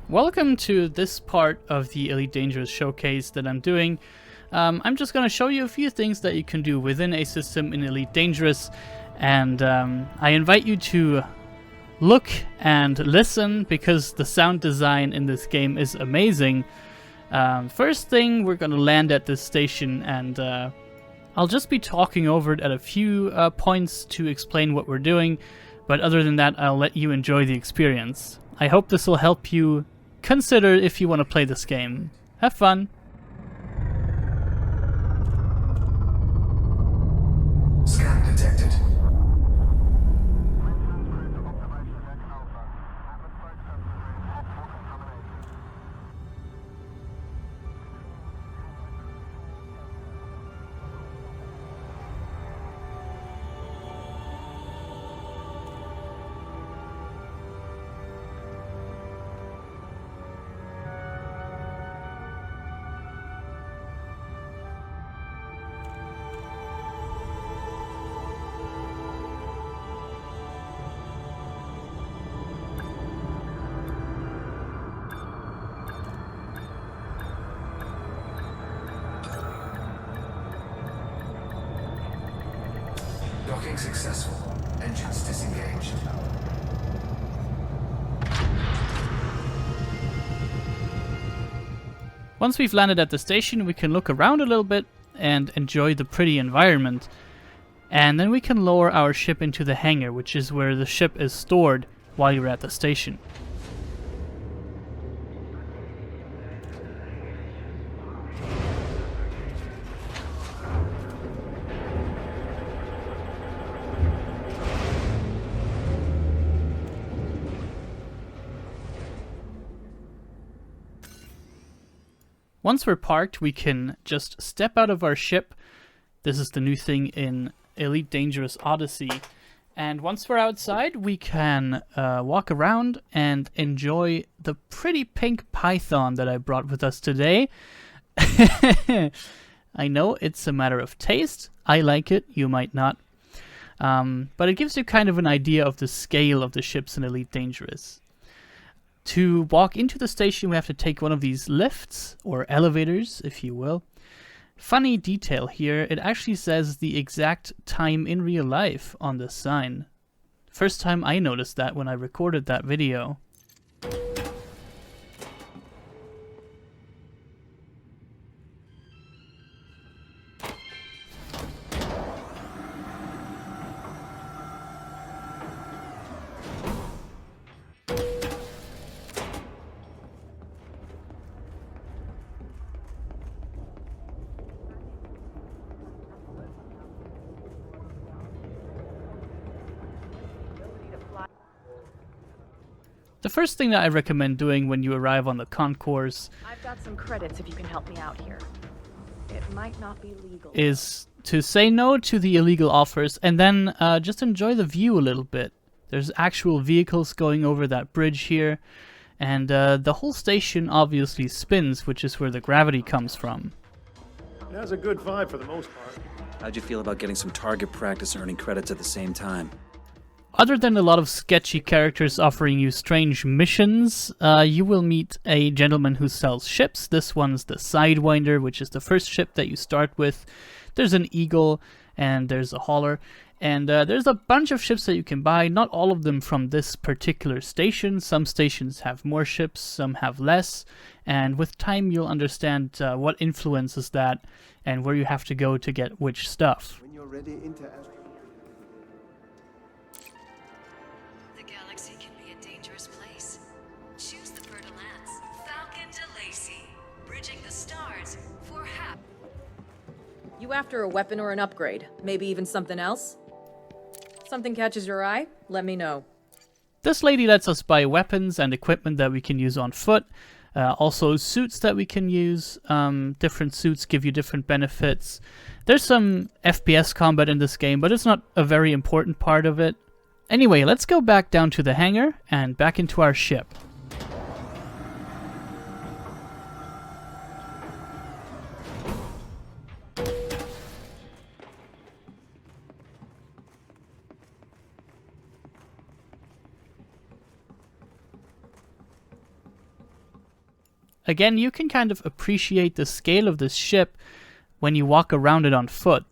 Welcome to this part of the Elite Dangerous showcase that I'm doing. I'm just going to show you a few things that you can do within a system in Elite Dangerous, and I invite you to look and listen because the sound design in this game is amazing. First thing, we're going to land at this station, and I'll just be talking over it at a few points to explain what we're doing, but other than that, I'll let you enjoy the experience. I hope this will help you consider if you want to play this game. Have fun! Scan detected. Docking successful. Engines disengaged. Once we've landed at the station, we can look around a little bit and enjoy the pretty environment. And then we can lower our ship into the hangar, which is where the ship is stored while you're at the station. Once we're parked, we can just step out of our ship. This is the new thing in Elite Dangerous Odyssey. And once we're outside, we can walk around and enjoy the pretty pink python that I brought with us today. I know it's a matter of taste. I like it. You might not. But it gives you kind of an idea of the scale of the ships in Elite Dangerous. To walk into the station, we have to take one of these lifts, or elevators, if you will. Funny detail here, it actually says the exact time in real life on the sign. First time I noticed that when I recorded that video. The first thing that I recommend doing when you arrive on the concourse I've got some credits if you can help me out here. It might not be legal. is to say no to the illegal offers and then just enjoy the view a little bit. There's actual vehicles going over that bridge here, and the whole station obviously spins, which is where the gravity comes from. It has a good vibe for the most part. How'd you feel about getting some target practice and earning credits at the same time? Other than a lot of sketchy characters offering you strange missions, you will meet a gentleman who sells ships. This one's the Sidewinder, which is the first ship that you start with. There's an Eagle, and there's a Hauler. And there's a bunch of ships that you can buy, not all of them from this particular station. Some stations have more ships, some have less. And with time, you'll understand what influences that and where you have to go to get which stuff. When you're ready, The galaxy can be a dangerous place. Choose the Fer de Lance, Falcon de Lacey, bridging the stars for hap. You after a weapon or an upgrade? Maybe even something else? Something catches your eye? Let me know. This lady lets us buy weapons and equipment that we can use on foot. Also suits that we can use. Different suits give you different benefits. There's some FPS combat in this game, but it's not a very important part of it. Anyway, let's go back down to the hangar and back into our ship. again, you can kind of appreciate the scale of this ship when you walk around it on foot.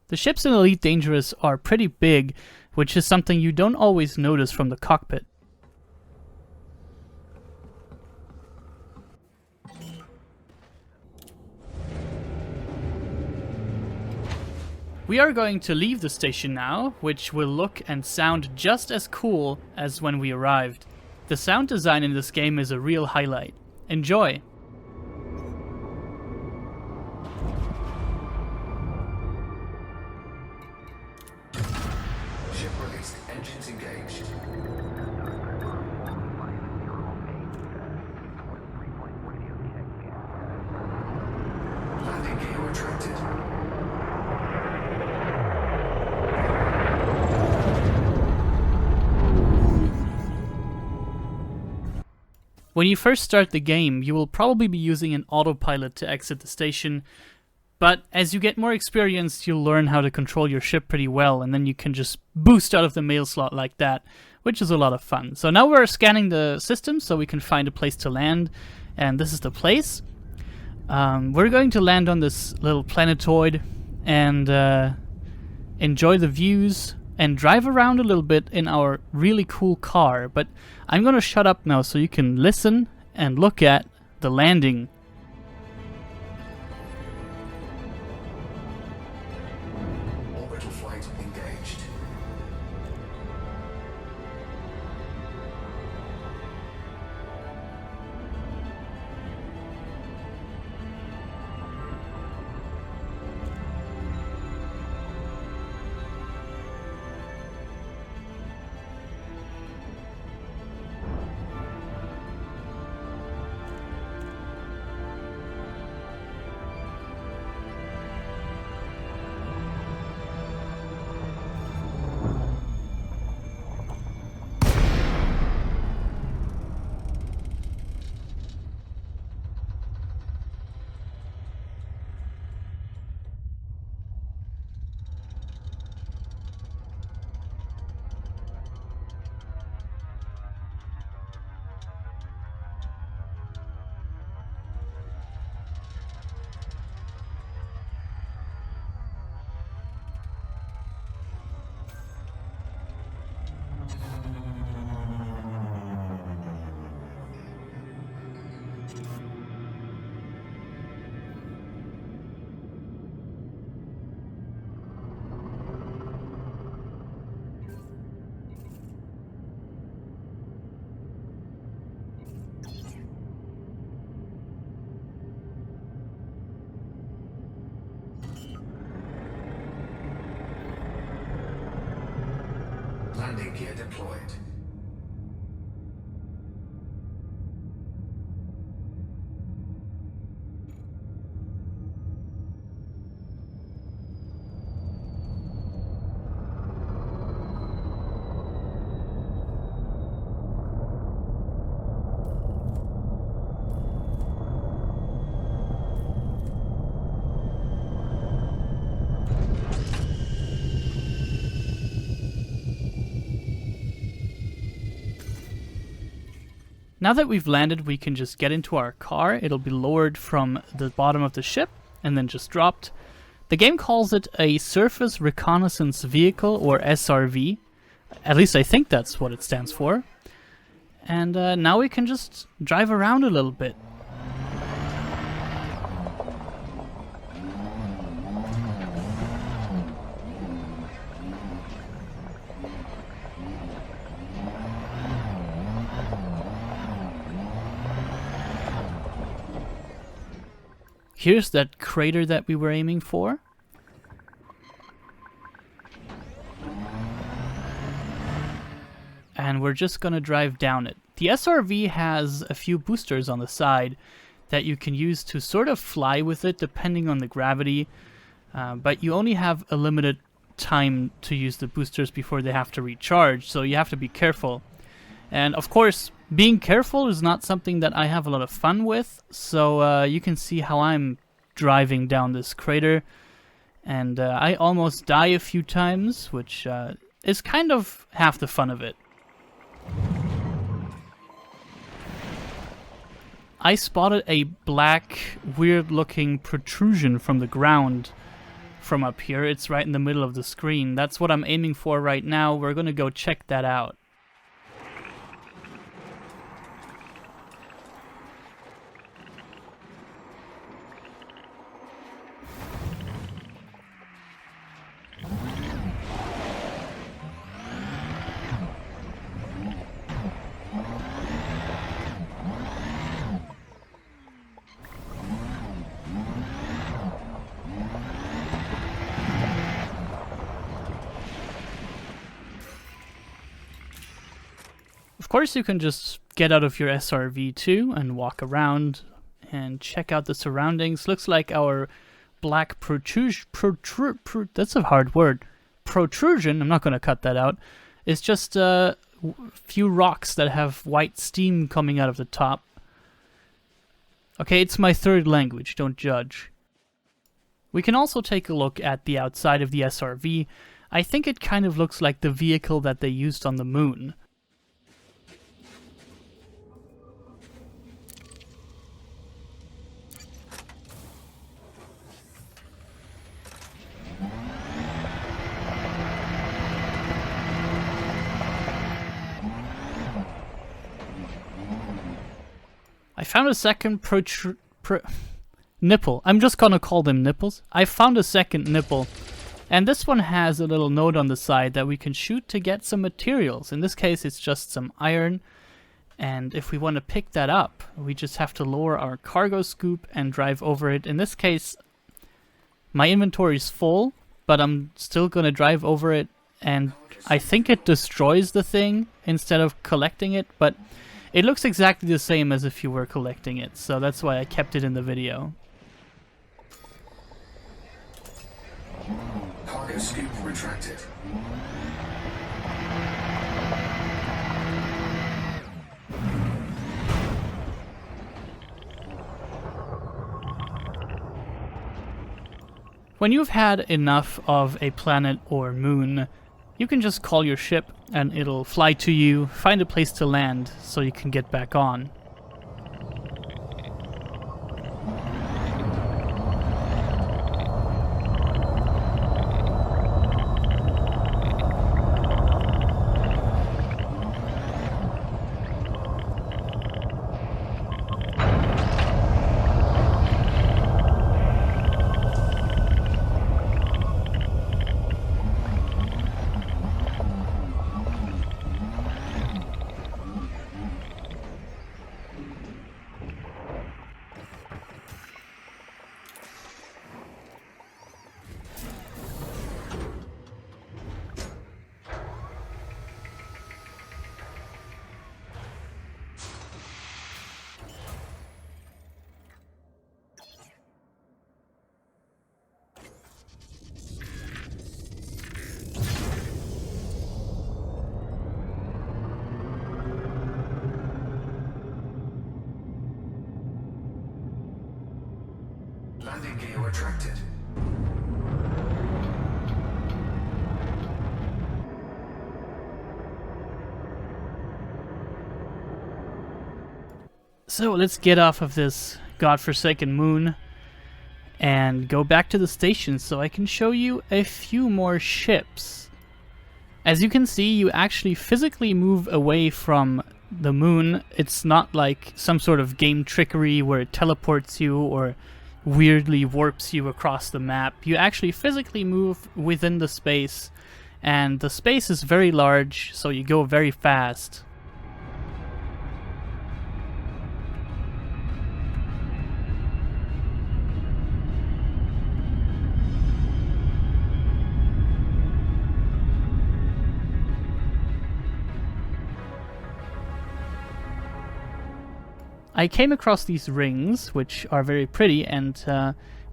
The ships in Elite Dangerous are pretty big, which is something you don't always notice from the cockpit. We are going to leave the station now, which will look and sound just as cool as when we arrived. The sound design in this game is a real highlight. Enjoy! Ship released. Engines engaged. Landing gear retracted. When you first start the game, you will probably be using an autopilot to exit the station, but as you get more experience, you'll learn how to control your ship pretty well, and then you can just boost out of the mail slot like that, which is a lot of fun. So now we're scanning the system so we can find a place to land, and this is the place. We're going to land on this little planetoid and enjoy the views and drive around a little bit in our really cool car, but I'm gonna shut up now so you can listen and look at the landing. Orbital flight engaged. Landing gear deployed. Now that we've landed, we can just get into our car. It'll be lowered from the bottom of the ship and then just dropped. The game calls it a Surface Reconnaissance Vehicle, or SRV. At least I think that's what it stands for. And now we can just drive around a little bit. Here's that crater that we were aiming for. And we're just gonna drive down it. The SRV has a few boosters on the side that you can use to sort of fly with it depending on the gravity, but you only have a limited time to use the boosters before they have to recharge, so you have to be careful. And of course, being careful is not something that I have a lot of fun with, so you can see how I'm driving down this crater, and I almost die a few times, which is kind of half the fun of it. I spotted a black, weird-looking protrusion from the ground from up here. It's right in the middle of the screen. That's what I'm aiming for right now. We're gonna go check that out. Of course, you can just get out of your SRV too and walk around and check out the surroundings. Looks like our black that's a hard word. Protrusion, I'm not going to cut that out. It's just a few rocks that have white steam coming out of the top. Okay, it's my third language, don't judge. We can also take a look at the outside of the SRV. I think it kind of looks like the vehicle that they used on the moon. I found a second nipple. I'm just gonna call them nipples. I found a second nipple. And this one has a little note on the side that we can shoot to get some materials. In this case, it's just some iron. And if we want to pick that up, we just have to lower our cargo scoop and drive over it. In this case, my inventory is full, but I'm still gonna drive over it. And I think it destroys the thing instead of collecting it, but it looks exactly the same as if you were collecting it, so that's why I kept it in the video. Cargo scoop retracted. When you've had enough of a planet or moon, you can just call your ship and it'll fly to you, find a place to land so you can get back on. Landing gear retracted. So let's get off of this godforsaken moon and go back to the station so I can show you a few more ships. As you can see, you actually physically move away from the moon. It's not like some sort of game trickery where it teleports you or weirdly warps you across the map. You actually physically move within the space, and the space is very large, so you go very fast. I came across these rings, which are very pretty, and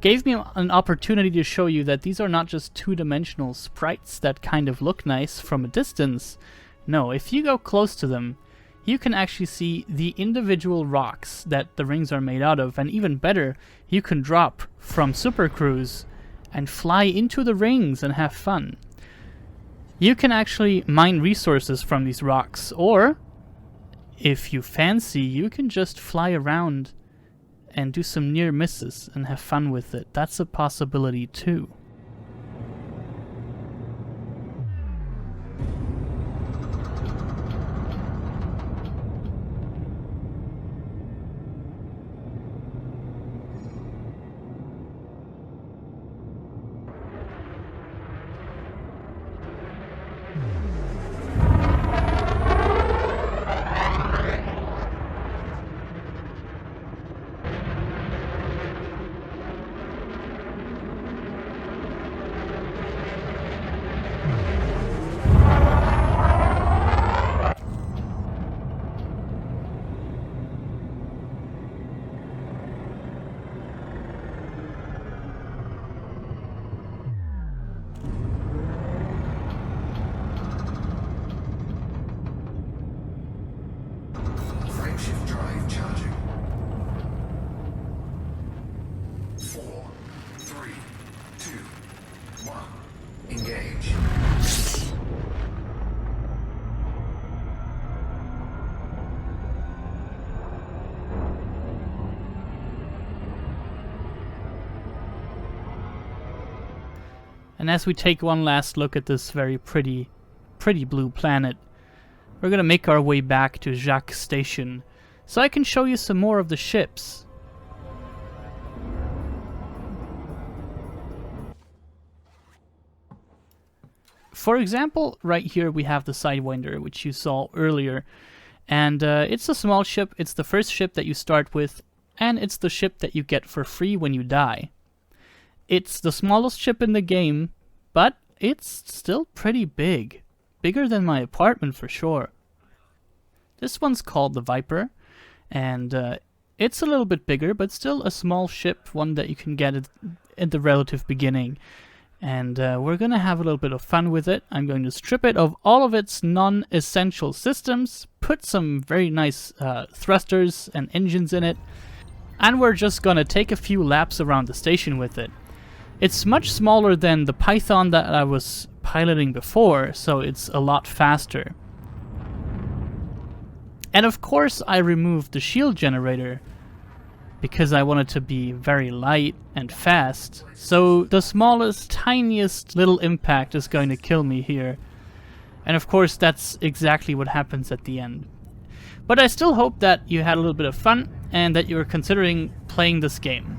gave me an opportunity to show you that these are not just two-dimensional sprites that kind of look nice from a distance. No, if you go close to them, you can actually see the individual rocks that the rings are made out of, and even better, you can drop from Super Cruise and fly into the rings and have fun. You can actually mine resources from these rocks, or if you fancy, you can just fly around and do some near misses and have fun with it. That's a possibility too. Frameshift drive charging. 4, 3, 2, 1. Engage. And as we take one last look at this very pretty blue planet, we're gonna make our way back to Jacques Station so I can show you some more of the ships. For example, right here we have the Sidewinder, which you saw earlier, and it's a small ship. It's the first ship that you start with, and it's the ship that you get for free when you die. It's the smallest ship in the game, but it's still pretty big. Bigger than my apartment for sure. This one's called the Viper, and it's a little bit bigger, but still a small ship, one that you can get at the relative beginning. And we're gonna have a little bit of fun with it. I'm going to strip it of all of its non-essential systems, put some very nice thrusters and engines in it, and we're just gonna take a few laps around the station with it. It's much smaller than the Python that I was piloting before, so it's a lot faster. And of course I removed the shield generator because I wanted to be very light and fast, so the smallest, tiniest little impact is going to kill me here. And of course that's exactly what happens at the end. But I still hope that you had a little bit of fun and that you were considering playing this game.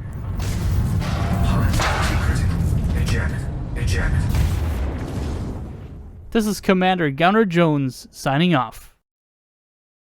Eject. Eject. This is Commander Gunnar Jones signing off.